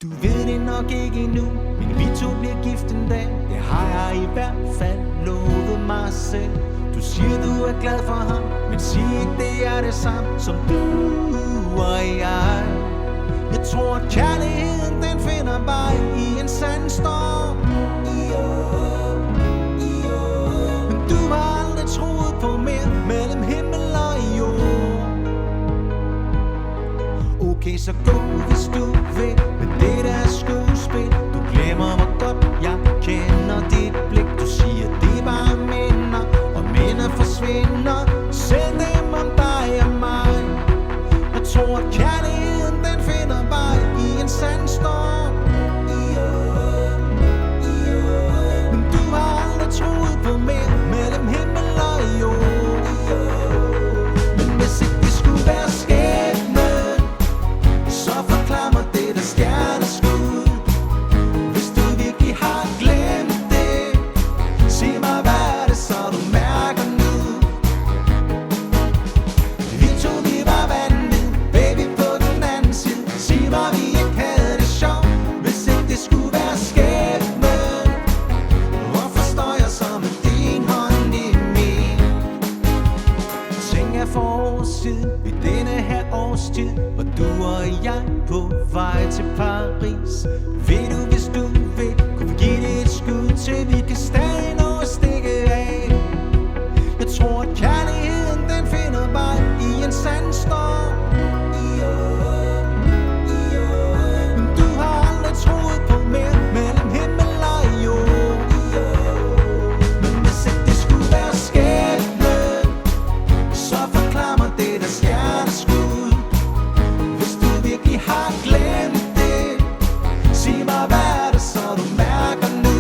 Du ved det nok ikke endnu, men vi to bliver gift en dag. Det har jeg i hvert fald lovet mig selv. Du siger du er glad for ham, men sig ikke det er det samme som du og jeg. Jeg tror at kærligheden den finder vej i en sandstorm. Men du har aldrig troet på mere mellem himmel og jord. Okay, så gå hvis du vil, men det der er skuespil. Du glemmer hvor godt jeg kender dit blik. Du siger det er bare minder, og minder forsvinder. Selv dem om dig og mig. Jeg tror at kærligheden den finder vej i en sandstorm. Men du har aldrig troet på mere mellem himmel og jord. Men hvis ikke det skulle være skæbnen, så forklar mig det der stjerneskud. Hvis du virkelig har glemt det, sig mig hvad er det så du mærker nu. Vi to vi var vanvid, baby på den anden side. Sig mig vi ikke havde det sjovt, hvis ikke det skulle være skæbnen. Hvorfor står jeg så med din hånd i min? Tænk jeg for år siden, i denne her årstid, var du og jeg på vej til Paris. Ved du hvis du vil, kunne vi give det et skud til vi kan stadig nå at stikke af. Jeg tror at kærligheden den finder vej i en sandstorm. Men du har aldrig troet på mere mellem himmel og jord. Men hvis ikke det skulle være skæbnen, så forklar mig det der stjerneskud. Hvis du virkelig har glemt det, sig mig hvad er det så du mærker nu.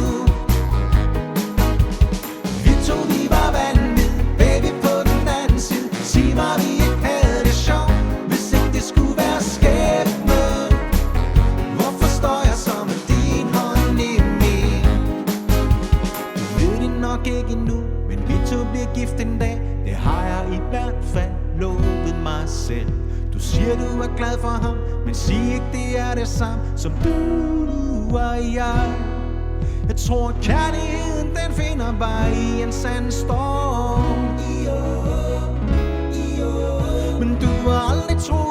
Vi to vi var vanvid, baby på den anden side. Sig mig vi ikke havde det sjovt, hvis ikke det skulle være skæbnen. Hvorfor står jeg så med din hånd i min? Du ved det nok ikke endnu, men vi to bliver gift en dag. Det har jeg i hvert fald lovet mig selv. Du siger du er glad for ham, men sig ikke det er det samme som du og jeg. Jeg tror at kærligheden den finder vej i en sandstorm. Men du har aldrig troet